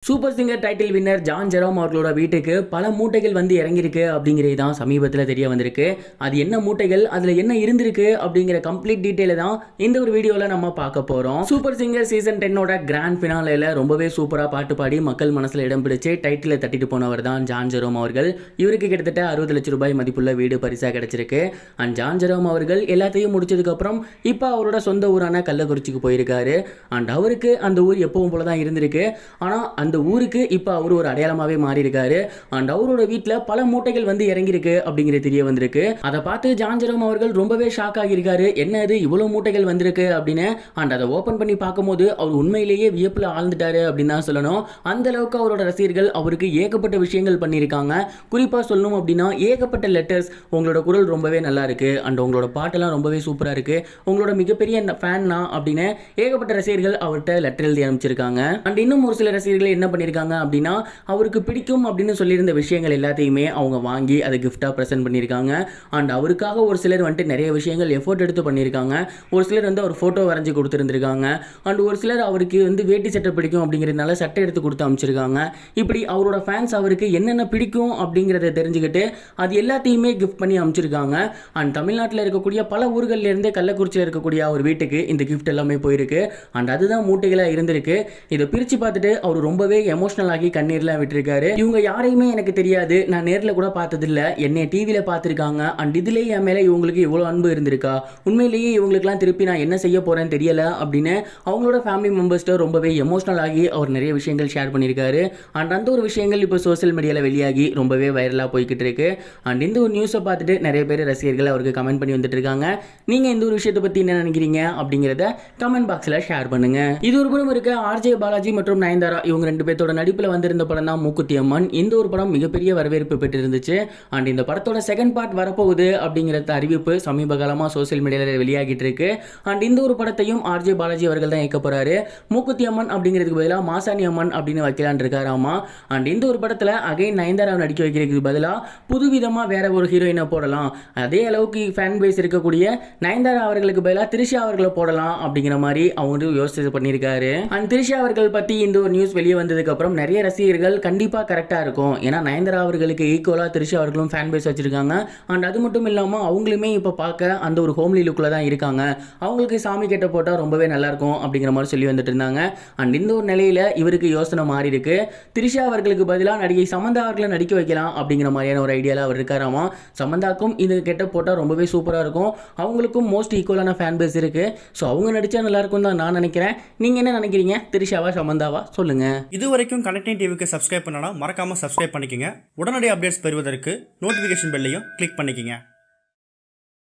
Super singer title winner John Jerome அவர்களோட வீட்டுக்கு பல மூட்டைகள் வந்து இறங்கியிருக்கு அப்படிங்கிறது தான் சமீபத்தில் தெரிய வந்திருக்கு. அது என்ன மூட்டைகள், அதில் என்ன இருந்திருக்கு அப்படிங்கிற கம்ப்ளீட் டீட்டெயிலை தான் இந்த ஒரு வீடியோவில் நம்ம பார்க்க போகிறோம். சூப்பர் சிங்கர் சீசன் 10 கிராண்ட் ஃபினாலேயில் ரொம்பவே சூப்பராக பாட்டு பாடி மக்கள் மனசில் இடம் பிடிச்சு டைட்டிலை தட்டிட்டு போனவர் தான் ஜான் ஜெரோம் அவர்கள். இவருக்கு கிட்டத்தட்ட 60 லட்சம் ரூபாய் மதிப்புள்ள வீடு பரிசாக கிடைச்சிருக்கு. அண்ட் ஜான் ஜெரோம் அவர்கள் எல்லாத்தையும் முடிச்சதுக்கப்புறம் இப்போ அவரோட சொந்த ஊரான கள்ளக்குறிச்சிக்கு போயிருக்காரு. அண்ட் அவருக்கு அந்த ஊர் எப்பவும் போல தான் இருந்திருக்கு. ஆனால் அந்த ஊருக்கு இப்போ அவர் ஒரு அடையாளமாகவே மாறி இருக்காரு. அண்ட் அவரோட வீட்டில் பல மூட்டைகள் வந்து இறங்கியிருக்கு அப்படிங்கிறது தெரிய வந்திருக்கு. அதை பார்த்து ஜான் ஜெரோம் அவர்கள் ரொம்பவே ஷாக் ஆகியிருக்காரு. என்ன இது இவ்வளோ மூட்டைகள் வந்திருக்கு அப்படின்னு. அண்ட் அதை ஓப்பன் பண்ணி பார்க்கும்போது அவர் உண்மையிலேயே வியப்பில் ஆழ்ந்துட்டாரு அப்படின்னு தான் சொல்லணும். அந்த அளவுக்கு அவரோட ரசிகர்கள் அவருக்கு ஏகப்பட்ட விஷயங்கள் பண்ணியிருக்காங்க. குறிப்பாக சொல்லணும் அப்படின்னா ஏகப்பட்ட லெட்டர்ஸ், உங்களோட குரல் ரொம்பவே நல்லா இருக்கு, அண்ட் உங்களோட பாட்டெல்லாம் ரொம்பவே சூப்பராக இருக்கு, உங்களோட மிகப்பெரிய ஃபேன்னா அப்படின்னு ஏகப்பட்ட ரசிகர்கள் அவர்கிட்ட லெட்டர் எழுதி அனுப்பிச்சிருக்காங்க. அண்ட் இன்னும் ஒரு சில ரசிகர்கள் என்ன பண்ணியிருக்காங்க அப்படின்னா அவருக்கு பிடிக்கும் அப்படின்னு சொல்லியிருந்த விஷயங்கள் எல்லாத்தையுமே அவங்க வாங்கி அதை கிஃப்டாக ப்ரெசென்ட் பண்ணியிருக்காங்க. அண்ட் அவருக்காக ஒரு சிலர் வந்துட்டு நிறைய விஷயங்கள் எஃபோர்ட் எடுத்து பண்ணியிருக்காங்க. ஒரு சிலர் வந்து அவர் ஃபோட்டோ வரைஞ்சி கொடுத்துருந்துருக்காங்க. அண்ட் ஒரு சிலர் அவருக்கு வந்து வேட்டி சட்டை பிடிக்கும் அப்படிங்கிறதுனால சட்டை எடுத்து கொடுத்து அமைச்சிருக்காங்க. இப்படி அவரோட ஃபேன்ஸ் அவருக்கு என்னென்ன பிடிக்கும் அப்படிங்கிறத தெரிஞ்சுக்கிட்டு அது எல்லாத்தையுமே கிஃப்ட் பண்ணி அமைச்சிருக்காங்க. அண்ட் தமிழ்நாட்டில் இருக்கக்கூடிய பல ஊர்கள்லேருந்து கள்ளக்குறிச்சியில் இருக்கக்கூடிய ஒரு வீட்டுக்கு இந்த கிஃப்ட் எல்லாமே போயிருக்கு. அண்ட் அதுதான் மூட்டைகளாக இருந்திருக்கு. இதை பிரித்து பார்த்துட்டு அவர் ரொம்பவே எமோஷனல் ஆகி கண்ணீர்லாம் விட்டுருக்காரு. இவங்க யாரையுமே எனக்கு தெரியாது, நான் நேரில் கூட பார்த்ததில்ல, என்னை டிவியில் பார்த்துருக்காங்க. அண்ட் இதுலேயே என் மேலே இவங்களுக்கு இவ்வளோ அன்பு இருந்திருக்கா, உண்மையிலேயே இவங்களுக்குலாம் திருப்பி நான் என்ன செய்ய போகிறேன்னு தெரியல அப்படின்னு அவங்களோட ஃபேமிலி மெம்பர்ஸ்ட்டு ரொம்பவே எமோஷனல் ஆகி அவர் நிறைய விஷயங்கள் ஷேர் பண்ணியிருக்காரு. அண்ட் அந்த ஒரு விஷயங்கள் இப்போ சோசியல் மீடியாவில் வெளியாகி ரொம்பவே வைரலாக போய்கிட்டு இருக்கு. அண்ட் இந்த ஒரு நியூஸை பார்த்துட்டு நிறைய பேர் ரசிகர்கள் அவருக்கு கமெண்ட் பண்ணி வந்துட்டு இருக்காங்க. நீங்கள் இந்த ஒரு விஷயத்தை பற்றி என்ன நினைக்கிறீங்க அப்படிங்கிறத கமெண்ட் பாக்ஸில் ஷேர் பண்ணுங்க. இது ஒரு படம் இருக்க ஆர்ஜே பாலாஜி மற்றும் நயன்தாரா இவங்க ரெண்டு பேர்த்தோட நடிப்பில் வந்திருந்த படம் தான் மூக்குத்தி அம்மன். இந்த ஒரு படம் மிகப்பெரிய வரவேற்பு பெற்றிருந்துச்சு. அண்ட் இந்த படத்தோட செகண்ட் பார்ட் வரப்போகுது அப்படிங்கிற அறிவிப்பு சமீப காலமாக சோசியல் மீடியாவில் வெளியாகிட்டு இருக்கு. அண்ட் இந்த ஒரு படத்தையும் ஆர்ஜே பாலாஜி அவர்கள் தான் இயக்க போறாரு. மூக்குத்தி அம்மன் அப்படிங்கிறதுக்கு பதிலாக மாசாணி அம்மன் அப்படின்னு வைக்கலான் இருக்காராமா. அண்ட் இந்த ஒரு படத்தில் அகைன் நயன்தாராவை நடிக்க வைக்கிறதுக்கு பதிலாக புதுவிதமாக வேற ஒரு ஹீரோயினை போடலாம், அதே அளவுக்கு ஃபேன் பேஸ் இருக்கக்கூடிய நயன்தாரா அவர்களுக்கு பதிலாக திரிஷா அவர்களை போடலாம் அப்படிங்கிற மாதிரி அவங்க யோசிச்சு பண்ணியிருக்காரு. அண்ட் திரிஷா அவர்கள் பற்றி இந்த ஒரு நியூஸ் வெளியே வந்ததுக்கு அப்புறம் நிறைய ரசிகர்கள் கண்டிப்பாக கரெக்டாக இருக்கும், ஏன்னா நயன்தாரா அவர்களுக்கு ஈக்குவலாக திரிஷா அவர்களும் ஃபேன் பேஸ் வச்சிருக்காங்க. அண்ட் அது மட்டும் இல்லாமல் அவங்களுமே இப்போ பார்க்க அந்த ஒரு ஹோம்லி லுக்கில் தான் இருக்காங்க, அவங்களுக்கு சாமி கேட்ட போட்டால் ரொம்பவே நல்லாயிருக்கும் அப்படிங்கிற மாதிரி சொல்லி வந்துட்டு இருந்தாங்க. அண்ட் இந்த ஒரு நிலையில் இவருக்கு யோசனை மாறி இருக்கு. திரிஷா அவர்களுக்கு பதிலாக நடிகை சமந்தா அவர்களை நடிக்க வைக்கலாம் அப்படிங்கிற மாதிரியான ஒரு ஐடியாவில் அவர் இருக்காராமா. சமந்தாக்கும் இது கெட்ட போட்டால் ரொம்பவே சூப்பராக இருக்கும், அவங்களுக்கும் மோஸ்ட் ஈக்குவலான ஃபேன் பேஸ் இருக்கு, ஸோ அவங்க நடித்தா நல்லாயிருக்கும் தான் நான் நினைக்கிறேன். நீங்கள் என்ன நினைக்கிறீங்க, திரிஷாவா சமந்தாவா சொல்லுங்க. இதுவரைக்கும் கனெக்டிங் டிவிக்கு சப்ஸ்கிரைப் பண்ணனா மறக்காம சப்ஸ்கிரைப் பண்ணிக்கங்க. உடனடி அப்டேட்ஸ் பெறுவதற்கு நோட்டிஃபிகேஷன் பெல்லையும் கிளிக் பண்ணிக்கங்க.